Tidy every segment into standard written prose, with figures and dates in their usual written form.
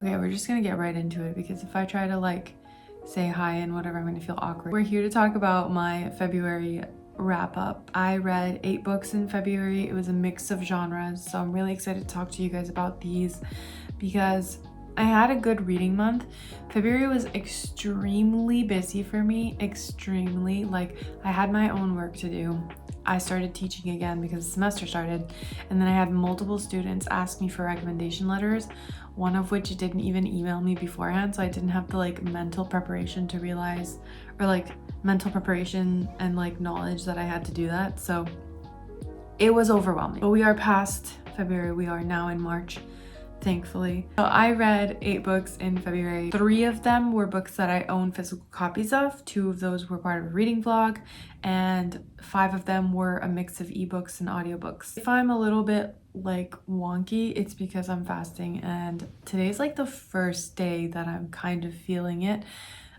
Okay, we're just gonna get right into it because if I try to like say hi and whatever, I'm gonna feel awkward. We're here to talk about my February wrap up. I read 8 books in February. It was a mix of genres, so I'm really excited to talk to you guys about these because I had a good reading month. February was extremely busy for me, extremely. Like, I had my own work to do. I started teaching again because the semester started, and then I had multiple students ask me for recommendation letters, one of which didn't even email me beforehand, so I didn't have the like mental preparation to realize, or like mental preparation and like knowledge that I had to do that. So it was overwhelming. But we are past February, we are now in March, thankfully. So I read 8 books in February. 3 of them were books that I own physical copies of. 2 of those were part of a reading vlog, and 5 of them were a mix of ebooks and audiobooks. If I'm a little bit like wonky, it's because I'm fasting, and today's like the first day that I'm kind of feeling it.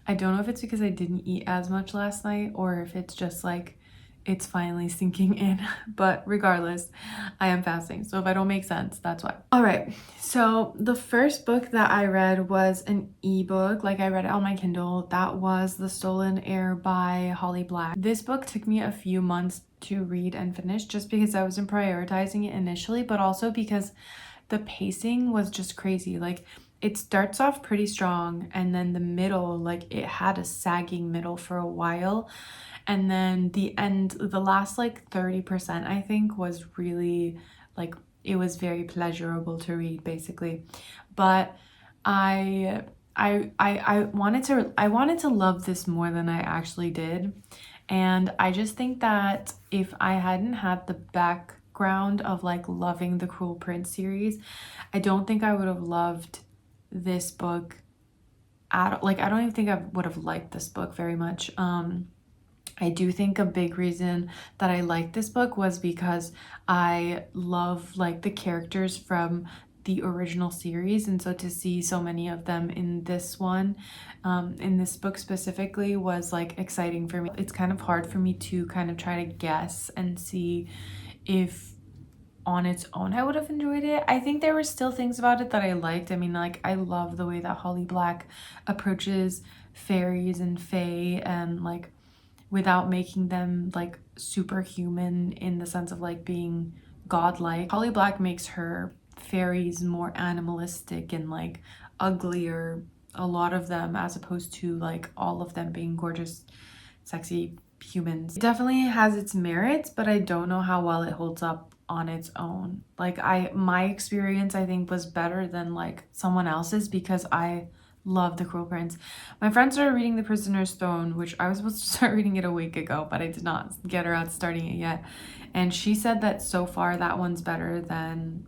I don't know if it's because I didn't eat as much last night or if it's just like it's finally sinking in, but regardless, I am fasting. So if I don't make sense, that's why. All right, so the first book that I read was an ebook. Like, I read it on my Kindle. That was The Stolen Heir by Holly Black. This book took me a few months to read and finish just because I wasn't prioritizing it initially, but also because the pacing was just crazy. Like, it starts off pretty strong, and then the middle, like, it had a sagging middle for a while, and then the end, the last like 30%, I think, was really like, it was very pleasurable to read, basically. But I wanted to love this more than I actually did. And I just think that if I hadn't had the background of like loving the Cruel Prince series, I don't think I would have loved this book at, like, I don't even think I would have liked this book very much. I do think a big reason that I liked this book was because I love like the characters from the original series, and so to see so many of them in this one, in this book specifically, was like exciting for me. It's kind of hard for me to kind of try to guess and see if on its own I would have enjoyed it. I think there were still things about it that I liked. I mean, like, I love the way that Holly Black approaches fairies and fae, and like without making them like superhuman in the sense of like being godlike. Holly Black makes her fairies more animalistic and like uglier, a lot of them, as opposed to like all of them being gorgeous, sexy humans. It definitely has its merits, but I don't know how well it holds up on its own. Like, my experience, I think, was better than like someone else's because I love The Cruel Prince. My friend started reading The Prisoner's Throne, which I was supposed to start reading it a week ago, but I did not get around to starting it yet. And she said that so far that one's better than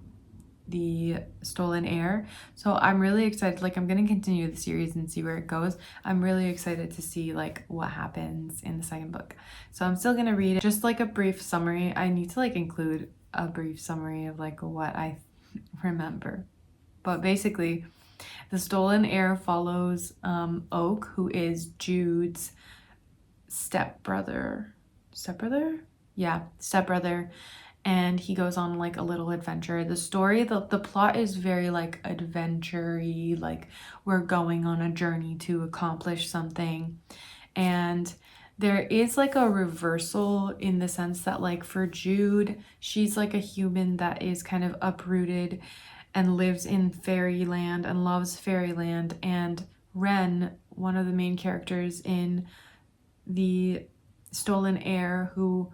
The Stolen Heir. So I'm really excited. Like, I'm gonna continue the series and see where it goes. I'm really excited to see like what happens in the second book. So I'm still gonna read it. Just like a brief summary. I need to like include a brief summary of like what I remember. But basically, The Stolen Heir follows Oak, who is Jude's stepbrother. Stepbrother? Yeah, stepbrother. And he goes on like a little adventure. The story, the plot is very like adventure-y, like we're going on a journey to accomplish something. And there is like a reversal in the sense that, like, for Jude, she's like a human that is kind of uprooted and lives in fairyland and loves fairyland. And Ren, one of the main characters in The Stolen Heir, who,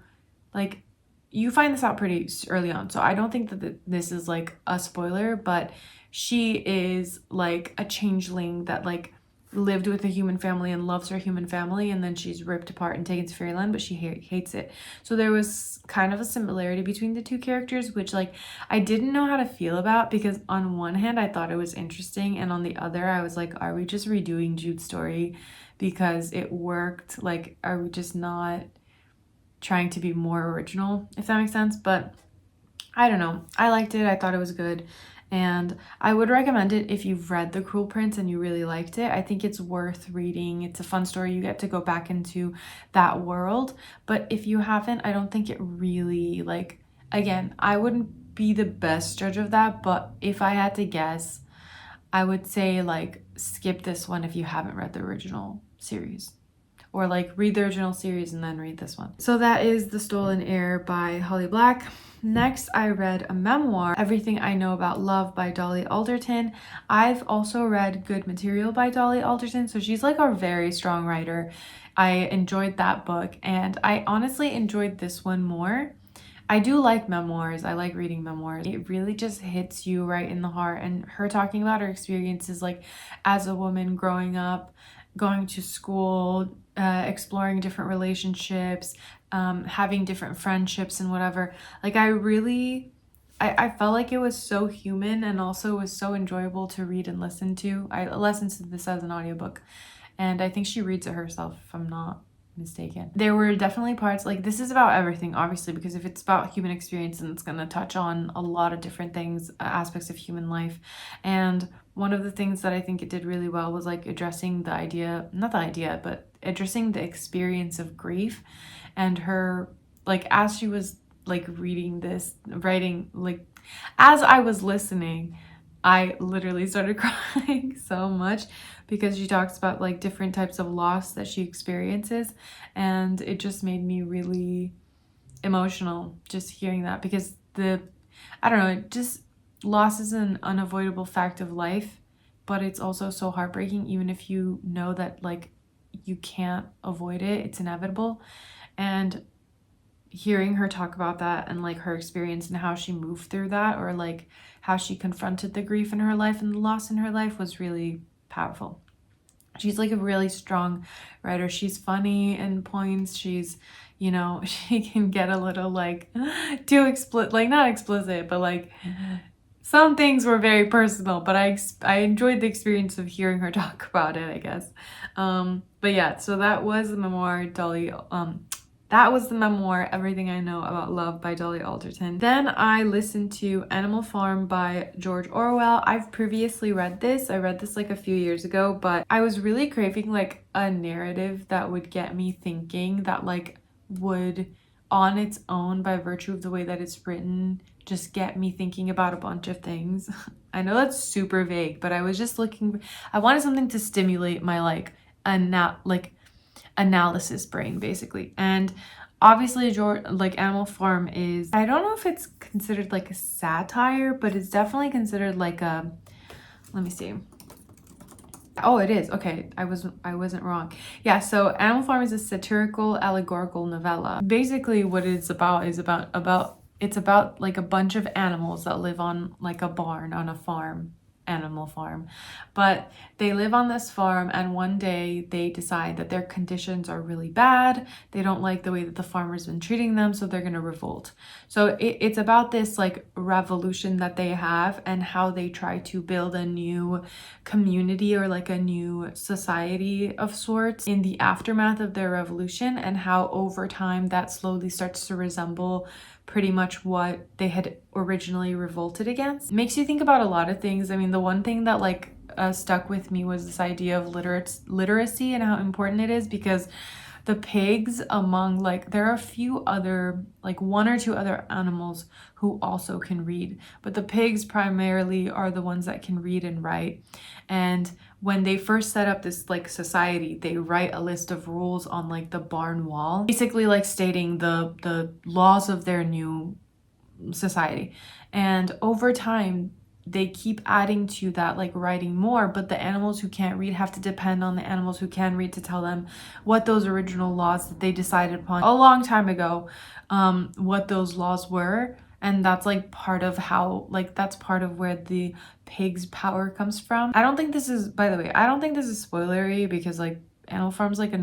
like, you find this out pretty early on, so I don't think that this is like a spoiler, but she is like a changeling that like lived with a human family and loves her human family, and then she's ripped apart and taken to fairyland, but she hates it. So there was kind of a similarity between the two characters, which like I didn't know how to feel about, because on one hand I thought it was interesting, and on the other I was like, are we just redoing Jude's story because it worked? Like, are we just not trying to be more original, if that makes sense? But I don't know. I liked it. I thought it was good. And I would recommend it if you've read The Cruel Prince and you really liked it. I think it's worth reading. It's a fun story. You get to go back into that world. But if you haven't, I don't think it really, like, again, I wouldn't be the best judge of that. But if I had to guess, I would say like skip this one if you haven't read the original series. Or like read the original series and then read this one. So that is The Stolen Heir by Holly Black. Next, I read a memoir, Everything I Know About Love by Dolly Alderton. I've also read Good Material by Dolly Alderton, so she's like a very strong writer. I enjoyed that book, and I honestly enjoyed this one more. I do like memoirs. I like reading memoirs. It really just hits you right in the heart. And her talking about her experiences, like as a woman growing up, going to school, exploring different relationships, having different friendships and whatever. Like I felt like it was so human and also was so enjoyable to read and listen to. I listened to this as an audiobook, and I think she reads it herself, if I'm not mistaken. There were definitely parts, like this is about everything, obviously, because if it's about human experience, then it's going to touch on a lot of different things, aspects of human life. And one of the things that I think it did really well was like addressing the idea, not the idea, but addressing the experience of grief. And her, like, as she was like reading this, writing, like as I was listening, I literally started crying so much, because she talks about like different types of loss that she experiences, and it just made me really emotional just hearing that, because I don't know, just loss is an unavoidable fact of life, but it's also so heartbreaking even if you know that like you can't avoid it, it's inevitable. And hearing her talk about that and like her experience and how she moved through that, or like how she confronted the grief in her life and the loss in her life, was really powerful. She's like a really strong writer. She's funny in points. She's, you know, she can get a little like too explicit, like not explicit, but like some things were very personal, but I enjoyed the experience of hearing her talk about it, I guess. But yeah, so that was the memoir, that was the memoir, Everything I Know About Love by Dolly Alderton. Then I listened to Animal Farm by George Orwell. I've previously read this. I read this like a few years ago, but I was really craving like a narrative that would get me thinking, that like would on its own, by virtue of the way that it's written, just get me thinking about a bunch of things. I know that's super vague, but I was just looking, I wanted something to stimulate my like analysis brain, basically. And obviously like Animal Farm is, I don't know if it's considered like a satire, but it's definitely considered like a, let me see. Oh, it is. Okay, I wasn't wrong. Yeah, so Animal Farm is a satirical allegorical novella. Basically what it's about is it's about like a bunch of animals that live on like a barn on a farm, animal farm. But they live on this farm, and one day they decide that their conditions are really bad. They don't like the way that the farmer's been treating them, so they're gonna revolt. So it's about this like revolution that they have, and how they try to build a new community or like a new society of sorts in the aftermath of their revolution, and how over time that slowly starts to resemble pretty much what they had originally revolted against. It makes you think about a lot of things. I mean, the one thing that like stuck with me was this idea of literacy and how important it is, because the pigs, among like, there are a few other, like one or two other animals who also can read, but the pigs primarily are the ones that can read and write. And when they first set up this like society, they write a list of rules on like the barn wall, basically like stating the laws of their new society. And over time they keep adding to that, like writing more, but the animals who can't read have to depend on the animals who can read to tell them what those original laws that they decided upon a long time ago, what those laws were. And that's like part of how, like that's part of where the pig's power comes from. I don't think this is, by the way, I don't think this is spoilery, because like Animal Farm's like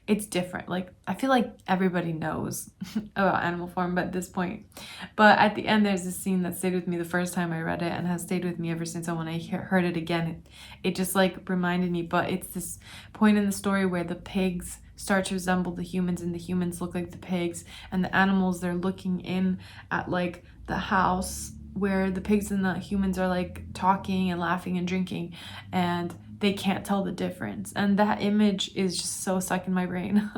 it's different. Like I feel like everybody knows about Animal Farm at this point, but at the end there's this scene that stayed with me the first time I read it and has stayed with me ever since. And when I heard it again, it just like reminded me. But it's this point in the story where the pigs start to resemble the humans and the humans look like the pigs, and the animals, they're looking in at like the house where the pigs and the humans are like talking and laughing and drinking, and they can't tell the difference. And that image is just so stuck in my brain.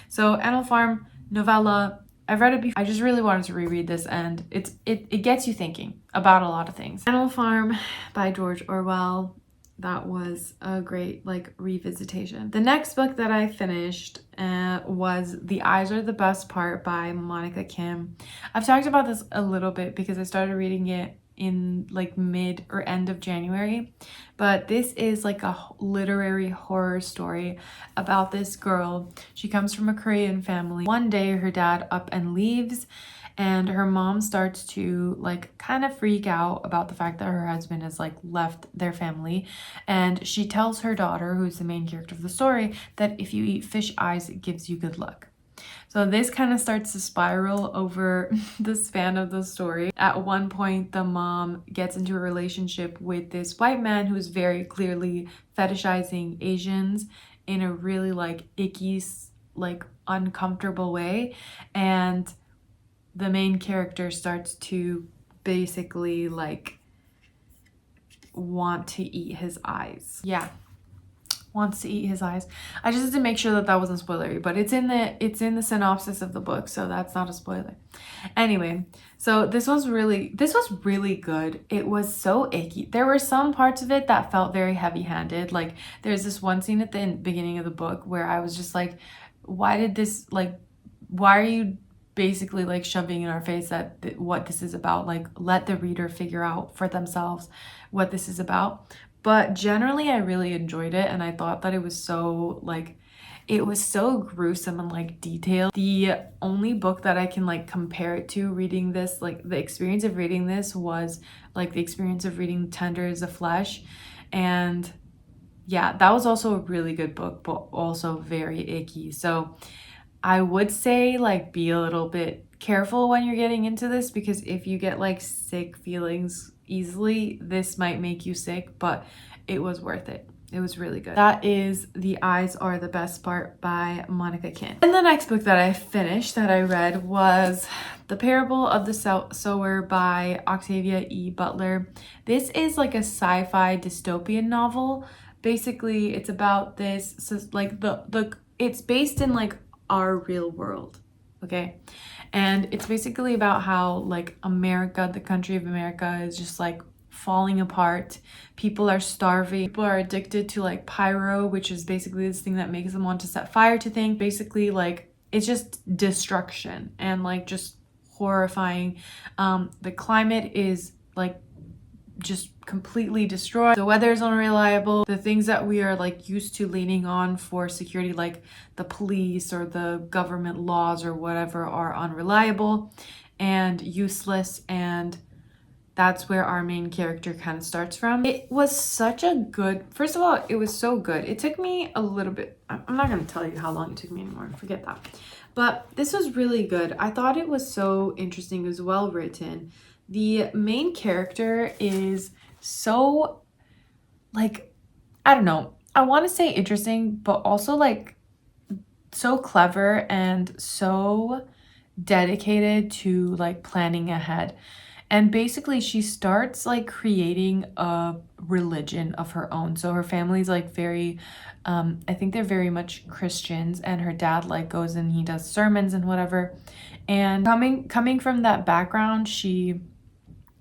So Animal Farm novella, I've read it before. I just really wanted to reread this, and it gets you thinking about a lot of things. Animal Farm by George Orwell. That was a great like revisitation. The next book that I finished was The Eyes Are the Best Part by Monika Kim. I've talked about this a little bit because I started reading it in like mid or end of January, but this is like a literary horror story about this girl. She comes from a Korean family. One day her dad up and leaves, and her mom starts to like kind of freak out about the fact that her husband has like left their family, and she tells her daughter, who's the main character of the story, that if you eat fish eyes it gives you good luck. So this kind of starts to spiral over the span of the story. At one point, the mom gets into a relationship with this white man who's very clearly fetishizing Asians in a really like icky, like uncomfortable way. And the main character starts to basically like want to eat his eyes. Yeah. Wants to eat his eyes. I just had to make sure that that wasn't spoilery, but it's in the synopsis of the book, so that's not a spoiler. Anyway, so this was really good. It was so icky. There were some parts of it that felt very heavy-handed. Like there's this one scene at the beginning of the book where I was just like, why are you basically like shoving in our face that what this is about? Like let the reader figure out for themselves what this is about. But generally, I really enjoyed it, and I thought that it was so gruesome and like detailed. The only book that I can like compare it to reading this, like the experience of reading this, was like the experience of reading Tender as a Flesh. And yeah, that was also a really good book, but also very icky. So I would say like be a little bit careful when you're getting into this, because if you get like sick feelings easily, this might make you sick, but it was worth it. It was really good. That is The Eyes Are the Best Part by Monika Kim. And the next book that I finished, that I read, was The Parable of the Sower by Octavia E. Butler. This is like a sci-fi dystopian novel. Basically, it's about this, so like it's based in like our real world, okay? And it's basically about how like America, the country of America, is just like falling apart. People are starving. People are addicted to like pyro, which is basically this thing that makes them want to set fire to things. Basically, like it's just destruction and like just horrifying. The climate is like just completely destroyed. The weather is unreliable. The things that we are like used to leaning on for security, like the police or the government laws or whatever, are unreliable and useless. And that's where our main character kind of starts from. It was such a good, first of all, it was so good. It took me a little bit, I'm not going to tell you how long it took me anymore, forget that. But this was really good. I thought it was so interesting. It was well written. The main character is so, like, I don't know, I want to say interesting, but also like so clever and so dedicated to like planning ahead. And basically she starts like creating a religion of her own. So her family's like very, I think they're very much Christians, and her dad like goes and he does sermons and whatever. And coming from that background, she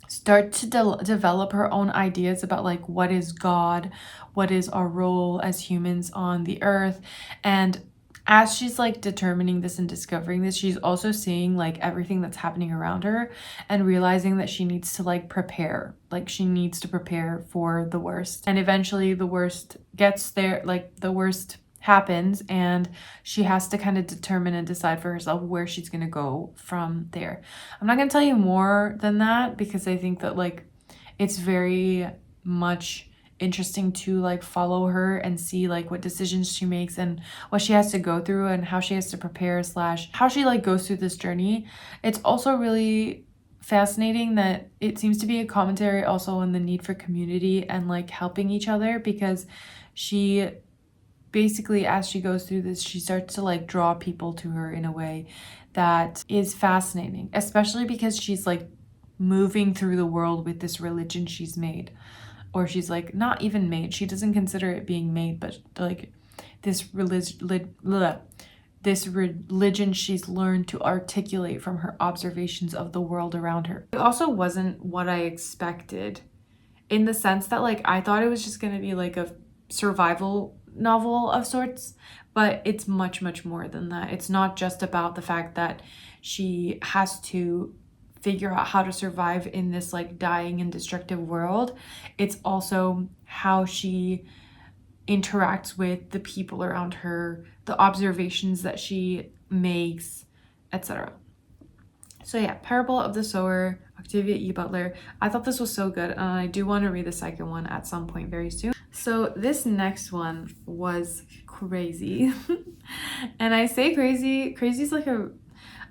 starts to develop her own ideas about like what is God, what is our role as humans on the earth. And as she's like determining this and discovering this, she's also seeing like everything that's happening around her and realizing that she needs to like prepare. Like she needs to prepare for the worst. And eventually the worst gets there, like the worst happens, and she has to kind of determine and decide for herself where she's going to go from there. I'm not going to tell you more than that, because I think that like it's very much interesting to like follow her and see like what decisions she makes and what she has to go through and how she has to prepare / how she like goes through this journey. It's also really fascinating that it seems to be a commentary also on the need for community and like helping each other, because she basically, as she goes through this, she starts to like draw people to her in a way that is fascinating, especially because she's like moving through the world with this religion she's made. Or she's like not even made, she doesn't consider it being made, but like this this religion she's learned to articulate from her observations of the world around her. It also wasn't what I expected, in the sense that like I thought it was just gonna be like a survival novel of sorts, but it's much, much more than that. It's not just about the fact that she has to figure out how to survive in this like dying and destructive world. It's also how she interacts with the people around her, the observations that she makes, etc. So yeah, Parable of the Sower, Octavia E. Butler. I thought this was so good, and I do want to read the second one at some point very soon. So this next one was crazy. And I say crazy is like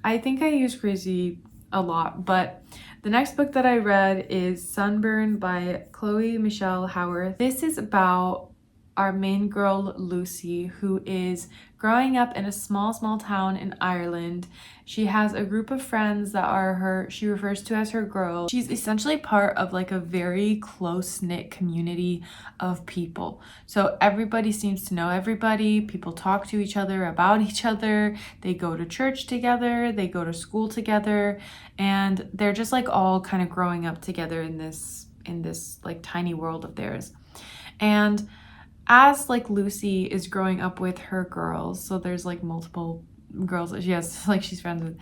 I think I use crazy a lot, but the next book that I read is Sunburn by Chloe Michelle Howarth. This is about our main girl, Lucy, who is growing up in a small town in Ireland. She has a group of friends that are she refers to as her girls. She's essentially part of like a very close-knit community of people. So everybody seems to know everybody. People talk to each other about each other. They go to church together. They go to school together. And they're just like all kind of growing up together in this like tiny world of theirs. And as like Lucy is growing up with her girls, so there's like multiple girls that she has like she's friends with,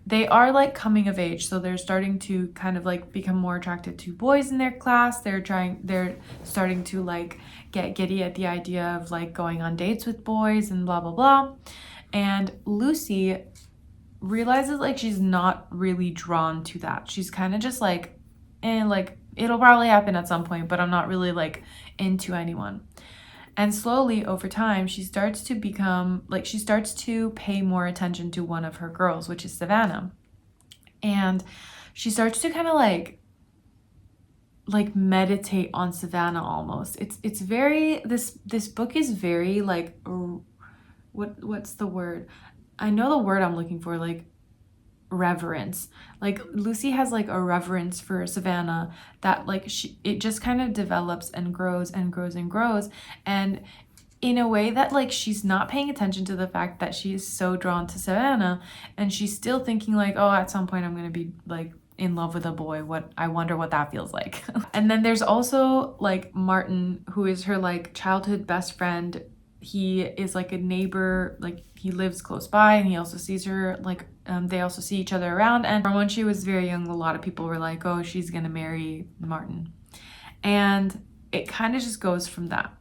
they are like coming of age, so they're starting to kind of like become more attracted to boys in their class. They're starting to like get giddy at the idea of like going on dates with boys and blah blah blah. And Lucy realizes like she's not really drawn to that. She's kind of just like, like it'll probably happen at some point, but I'm not really like into anyone. And slowly over time, she starts to pay more attention to one of her girls, which is Savannah. And she starts to kind of like meditate on Savannah almost. It's very, this book is very like, what's the word? I know the word I'm looking for, like reverence. Like Lucy has like a reverence for Savannah that like it just kind of develops and grows and grows and grows, and in a way that like she's not paying attention to the fact that she is so drawn to Savannah, and she's still thinking like, oh, at some point I'm gonna be like in love with a boy. I wonder what that feels like. And then there's also like Martin, who is her like childhood best friend. He is like a neighbor, like he lives close by, and he also sees her like they also see each other around. And from when she was very young, a lot of people were like, oh, she's gonna marry Martin. And it kind of just goes from that.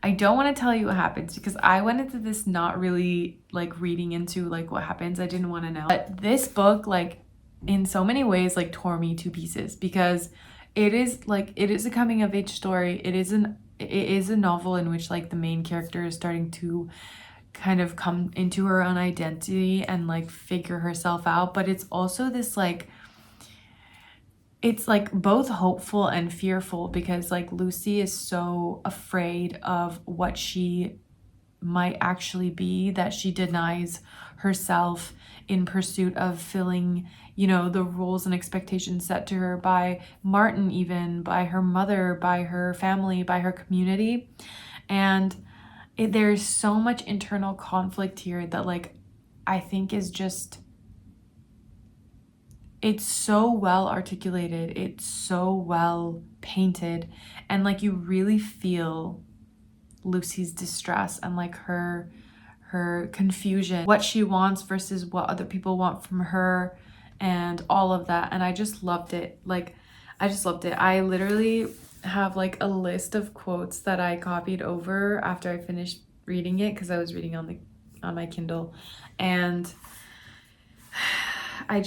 I don't want to tell you what happens because I went into this not really like reading into like what happens. I didn't want to know. But this book like in so many ways like tore me to pieces, because it is a coming of age story. It is a novel in which like the main character is starting to kind of come into her own identity and like figure herself out, but it's also this like, it's like both hopeful and fearful, because like Lucy is so afraid of what she might actually be that she denies herself in pursuit of filling, you know, the rules and expectations set to her by Martin, even by her mother, by her family, by her community. And there's so much internal conflict here that like I think is just, it's so well articulated, it's so well painted, and like you really feel Lucy's distress and like her confusion, what she wants versus what other people want from her, and all of that. And I just loved it. Like I just loved it. I literally have like a list of quotes that I copied over after I finished reading it, because I was reading on my Kindle, and I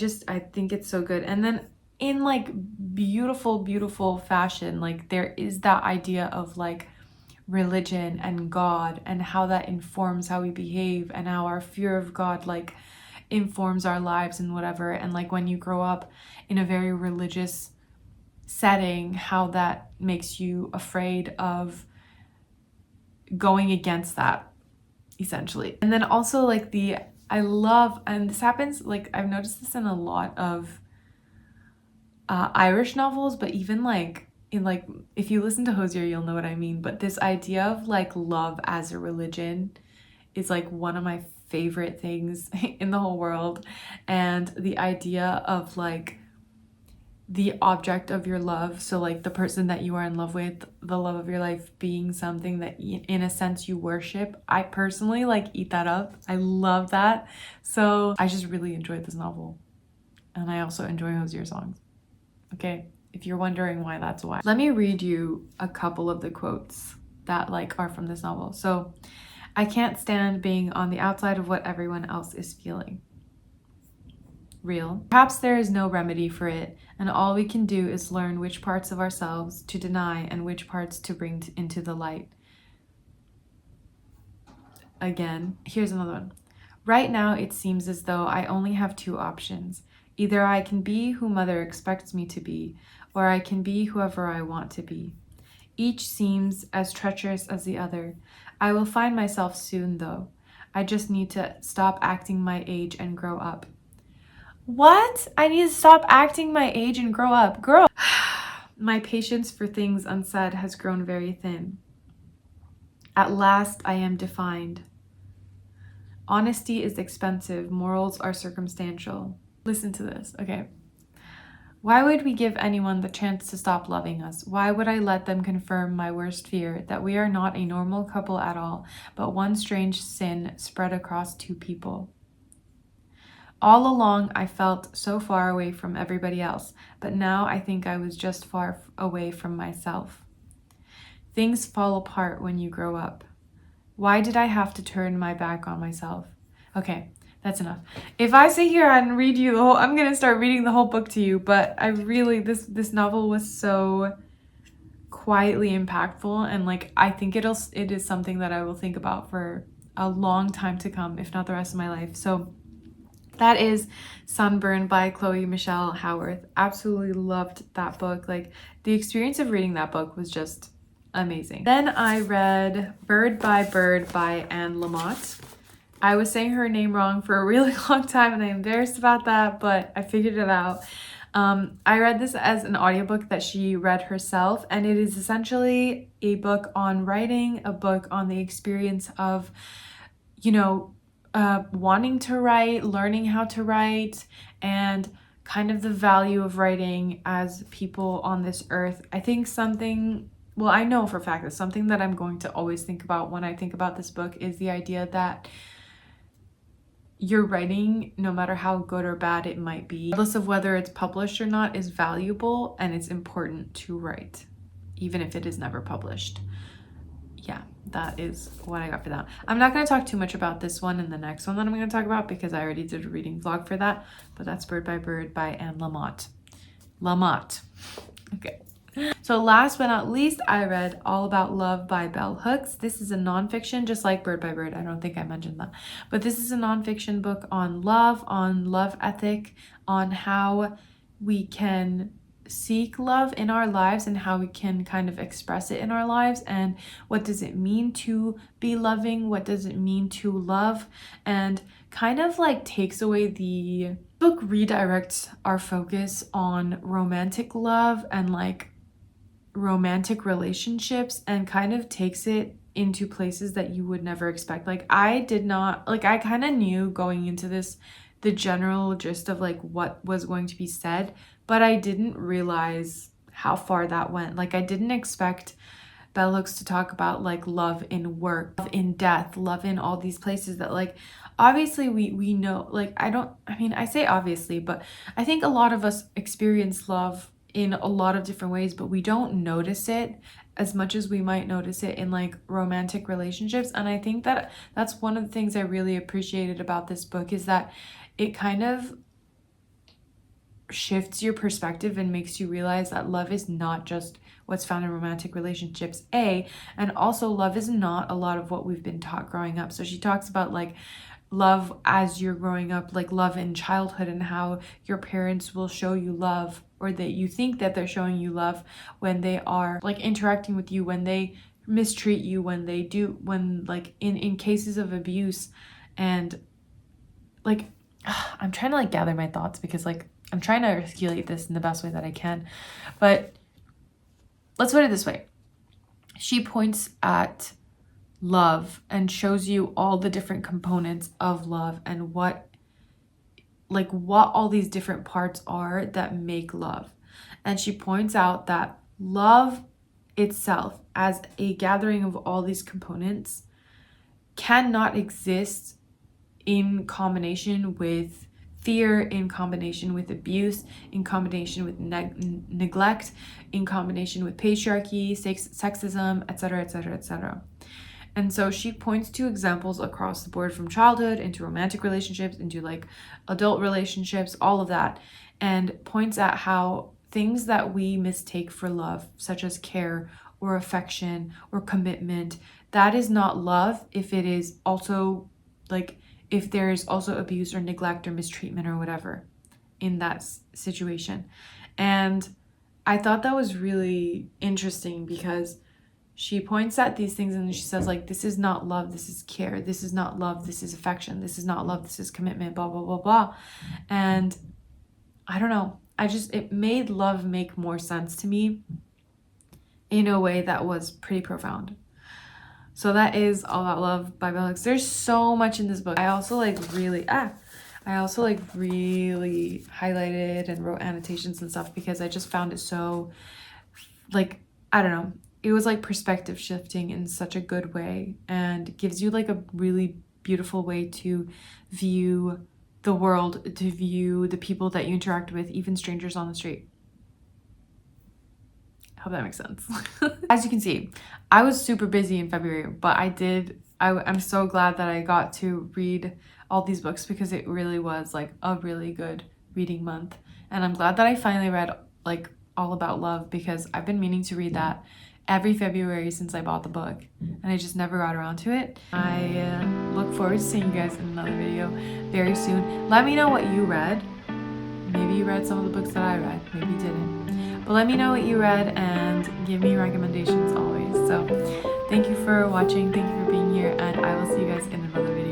think it's so good. And then in like beautiful fashion, like there is that idea of like religion and God and how that informs how we behave, and how our fear of God like informs our lives and whatever. And like when you grow up in a very religious setting, how that makes you afraid of going against that, essentially. And then also like I love, and this happens, like I've noticed this in a lot of Irish novels, but even like in like, if you listen to Hosier, you'll know what I mean. But this idea of like love as a religion is like one of my favorite things in the whole world. And the idea of like the object of your love, so like the person that you are in love with, the love of your life being something that in a sense you worship. I personally like eat that up. I love that. So I just really enjoyed this novel. And I also enjoy Hosier songs. Okay, if you're wondering why, that's why. Let me read you a couple of the quotes that like are from this novel. So, I can't stand being on the outside of what everyone else is feeling. Real. Perhaps there is no remedy for it, and all we can do is learn which parts of ourselves to deny and which parts to bring into the light. Again, here's another one. Right now, it seems as though I only have two options. Either I can be who Mother expects me to be, or I can be whoever I want to be. Each seems as treacherous as the other. I will find myself soon, though. I just need to stop acting my age and grow up. What? I need to stop acting my age and grow up. Girl. My patience for things unsaid has grown very thin. At last I am defined. Honesty is expensive. Morals are circumstantial. Listen to this, okay? Why would we give anyone the chance to stop loving us? Why would I let them confirm my worst fear, that we are not a normal couple at all, but one strange sin spread across two people? All along, I felt so far away from everybody else, but now I think I was just far away from myself. Things fall apart when you grow up. Why did I have to turn my back on myself? Okay, that's enough. If I sit here and read you the whole, I'm gonna start reading the whole book to you, but I really, this novel was so quietly impactful, and like I think it is something that I will think about for a long time to come, if not the rest of my life. So that is Sunburn by Chloe Michelle Howarth. Absolutely loved that book. Like the experience of reading that book was just amazing. Then I read Bird by Anne Lamott. I was saying her name wrong for a really long time and I'm embarrassed about that, but I figured it out. I read this as an audiobook that she read herself, and it is essentially a book on writing, a book on the experience of, you know, wanting to write, learning how to write, and kind of the value of writing as people on this earth. I think something, well, I know for a fact that something that I'm going to always think about when I think about this book is the idea that your writing, no matter how good or bad it might be, regardless of whether it's published or not, is valuable, and it's important to write, even if it is never published. Yeah, that is what I got for that. I'm not going to talk too much about this one and the next one that I'm going to talk about because I already did a reading vlog for that, but that's Bird by Anne Lamott. Okay. So last but not least, I read All About Love by Bell Hooks. This is a nonfiction, just like Bird by Bird. I don't think I mentioned that. But this is a nonfiction book on love ethic, on how we can seek love in our lives and how we can kind of express it in our lives, and what does it mean to be loving, what does it mean to love, and kind of like takes away the book redirects our focus on romantic love and like romantic relationships and kind of takes it into places that you would never expect. Like I kind of knew going into this the general gist of like what was going to be said, but I didn't realize how far that went. Like I didn't expect Bell Hooks to talk about like love in work, love in death, love in all these places that like obviously we know. Like I say obviously, but I think a lot of us experience love in a lot of different ways, but we don't notice it as much as we might notice it in like romantic relationships. And I think that that's one of the things I really appreciated about this book, is that it kind of shifts your perspective and makes you realize that love is not just what's found in romantic relationships, and also love is not a lot of what we've been taught growing up. So she talks about like love as you're growing up, like love in childhood, and how your parents will show you love, or that you think that they're showing you love when they are like interacting with you, when they mistreat you, when like in cases of abuse. And like I'm trying to like gather my thoughts because like I'm trying to articulate this in the best way that I can, but let's put it this way. She points at love and shows you all the different components of love and what all these different parts are that make love. And she points out that love itself, as a gathering of all these components, cannot exist in combination with fear, in combination with abuse, in combination with neglect, in combination with patriarchy, sexism, etc., etc., etc. And so she points to examples across the board, from childhood into romantic relationships, into like adult relationships, all of that, and points at how things that we mistake for love, such as care or affection or commitment, that is not love if it is also like, if there is also abuse or neglect or mistreatment or whatever in that situation. And I thought that was really interesting because she points at these things and she says, like, this is not love, this is care. This is not love, this is affection. This is not love, this is commitment, blah, blah, blah, blah. And I don't know. It made love make more sense to me in a way that was pretty profound. So that is All About Love by Bell Hooks. There's so much in this book. I also really highlighted and wrote annotations and stuff because I just found it so, like, I don't know. It was like perspective shifting in such a good way, and gives you like a really beautiful way to view the world, to view the people that you interact with, even strangers on the street. I hope that makes sense. As you can see, I was super busy in February, but I'm so glad that I got to read all these books because it really was like a really good reading month. And I'm glad that I finally read like All About Love, because I've been meaning to read that every February since I bought the book, and I just never got around to it. I look forward to seeing you guys in another video very soon. Let me know what you read. Maybe you read some of the books that I read, maybe you didn't. But let me know what you read and give me recommendations always. So thank you for watching, thank you for being here, and I will see you guys in another video.